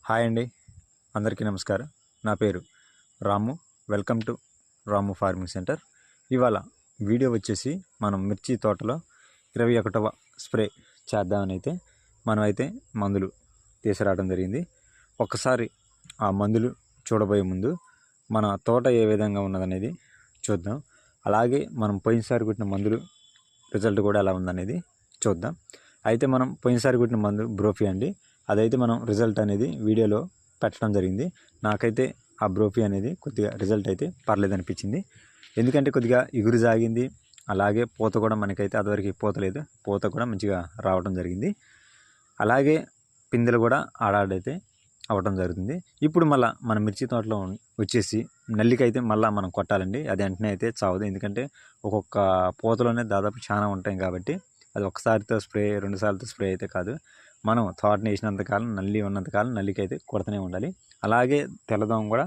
Hi అండి, అందరికీ నమస్కారం. నా పేరు Ramu. Welcome to Ramu farming centre. ఇవాళ వీడియో వచ్చేసి మనం మిర్చి తోటలో 21వ స్ప్రే చేద్దామని అయితే మనమైతే మందులు తీసుకురావడం జరిగింది. ఒక్కసారి ఆ మందులు చూడబోయే ముందు మన తోట ఏ విధంగా ఉన్నదనేది చూద్దాం. అలాగే మనం పోయినసారి కొట్టిన మందులు రిజల్ట్ కూడా ఎలా ఉందనేది చూద్దాం. అయితే మనం పోయినసారి కొట్టిన మందు బ్రోఫీ అండి. అదైతే మనం రిజల్ట్ అనేది వీడియోలో పెట్టడం జరిగింది. నాకైతే ఆ బ్రోఫీ అనేది కొద్దిగా రిజల్ట్ అయితే పర్లేదు అనిపించింది. ఎందుకంటే కొద్దిగా ఇగురు జాగింది, అలాగే పూత కూడా మనకైతే అదివరకు పూత లేదు, పూత కూడా మంచిగా రావడం జరిగింది. అలాగే పిందెలు కూడా ఆడాడైతే అవ్వడం జరుగుతుంది. ఇప్పుడు మళ్ళీ మన మిర్చి తోటలో వచ్చేసి నల్లికైతే మళ్ళీ మనం కొట్టాలండి. అది వెంటనే అయితే చావదు, ఎందుకంటే ఒక్కొక్క పూతలోనే దాదాపు చాలా ఉంటాయి కాబట్టి అది ఒకసారితో స్ప్రే 2 సార్లతో స్ప్రే అయితే కాదు. మనం తోటని వేసినంతకాలం నల్లి ఉన్నంతకాలం నల్లికి అయితే కొడుతూనే ఉండాలి. అలాగే తెల్లదోమ కూడా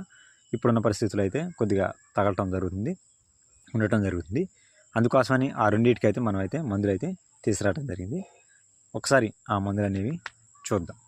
ఇప్పుడున్న పరిస్థితుల్లో అయితే కొద్దిగా ఉండటం జరుగుతుంది. అందుకోసమని ఆ రెండింటికి అయితే మనం అయితే మందులు అయితే తీసుకురావడం జరిగింది. ఒకసారి ఆ మందులు అనేవి చూద్దాం.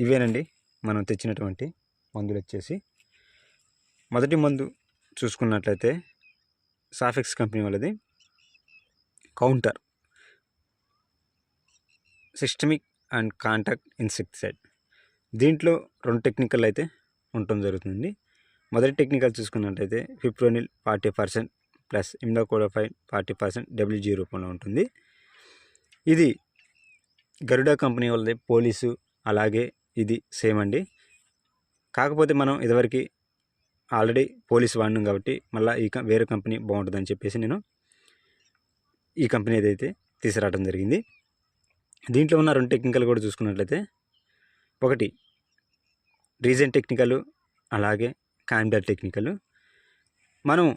ఇవేనండి మనం తెచ్చినటువంటి మందులు వచ్చేసి. మొదటి మందు చూసుకున్నట్లయితే సాఫెక్స్ కంపెనీ వాళ్ళది counter systemic and contact insecticide. దీంట్లో 2 టెక్నికల్ అయితే ఉండటం జరుగుతుంది. మొదటి టెక్నికల్ చూసుకున్నట్లయితే ఫిప్రోనిల్ 40% ప్లస్ ఇమ్డాకోలోఫైడ్ 40% WG రూపంలో ఉంటుంది. ఇది గరుడా కంపెనీ వాళ్ళది పోలీసు, అలాగే ఇది సేమ్ అండి. కాకపోతే మనం ఇదివరకు ఆల్రెడీ పోలీస్ వాడినాం కాబట్టి మళ్ళీ వేరే కంపెనీ బాగుంటుందని చెప్పేసి నేను ఈ కంపెనీ ఏదైతే తీసుకురావడం జరిగింది. దీంట్లో ఉన్న 2 టెక్నికల్ కూడా చూసుకున్నట్లయితే, ఒకటి రీజన్ టెక్నికల్, అలాగే కాండర్ టెక్నికల్. మనం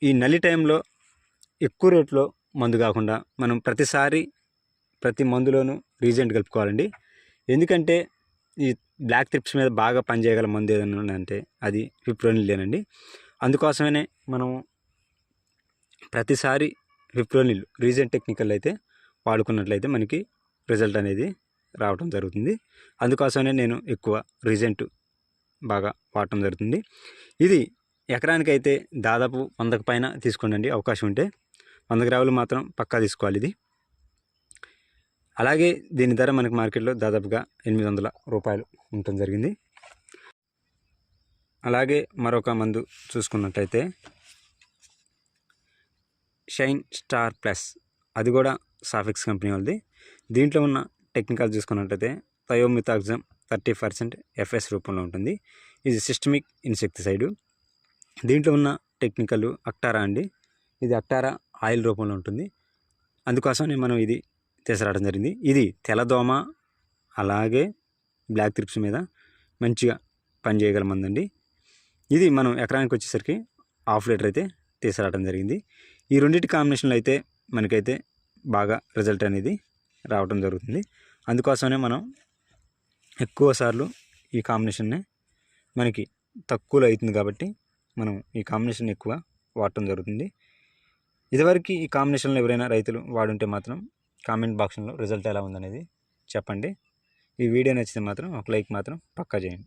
ఈ నల్లి టైంలో ఎక్కువ రేట్లో మందు కాకుండా మనం ప్రతి మందులోనూ రీజెంట్ కలుపుకోవాలండి. ఎందుకంటే ఈ బ్లాక్ త్రిప్స్ మీద బాగా పనిచేయగల మందు ఏదైనా అంటే అది ఫిప్రోనిలేనండి. అందుకోసమనే మనం ప్రతిసారి ఫిప్రోనిల్ రీజెంట్ టెక్నికల్ అయితే వాడుకున్నట్లయితే మనకి రిజల్ట్ అనేది రావడం జరుగుతుంది. అందుకోసమనే నేను ఎక్కువ రీజెంట్ బాగా వాడటం జరుగుతుంది. ఇది ఎకరానికైతే దాదాపు 100కు పైన తీసుకోండి అవకాశం ఉంటే. 100 గ్రాములు మాత్రం పక్కా తీసుకోవాలి ఇది. అలాగే దీని ధర మనకి మార్కెట్లో దాదాపుగా 800 రూపాయలు ఉండటం జరిగింది. అలాగే మరొక మందు చూసుకున్నట్టయితే షైన్ స్టార్ ప్లస్, అది కూడా సాఫెక్స్ కంపెనీ వాళ్ళది. దీంట్లో ఉన్న టెక్నికల్ చూసుకున్నట్టయితే థయోమిథాక్సమ్ 30% FS రూపంలో ఉంటుంది. ఇది సిస్టమిక్ ఇన్సెక్టిసైడ్. దీంట్లో ఉన్న టెక్నికల్ అక్టారా అండి. ఇది అక్టారా ఆయిల్ రూపంలో ఉంటుంది. అందుకోసమని మనం ఇది తీసుకురావడం జరిగింది. ఇది తెల్లదోమ అలాగే బ్లాక్ త్రిప్స్ మీద మంచిగా పనిచేయగల మందండి. ఇది మనం ఎకరానికి వచ్చేసరికి 1/2 లీటర్ అయితే తీసుకురావడం జరిగింది. ఈ రెండింటి కాంబినేషన్లో అయితే మనకైతే బాగా రిజల్ట్ అనేది రావడం జరుగుతుంది. అందుకోసమనే మనం ఎక్కువ సార్లు ఈ కాంబినేషన్నే, మనకి తక్కువలో అవుతుంది కాబట్టి మనం ఈ కాంబినేషన్ ఎక్కువ వాడటం జరుగుతుంది. ఇదివరకు ఈ కాంబినేషన్లో ఎవరైనా రైతులు వాడుంటే మాత్రం కామెంట్ బాక్స్లో రిజల్ట్ ఎలా ఉందనేది చెప్పండి. ఈ వీడియో నచ్చితే మాత్రం ఒక లైక్ మాత్రం పక్కా చేయండి.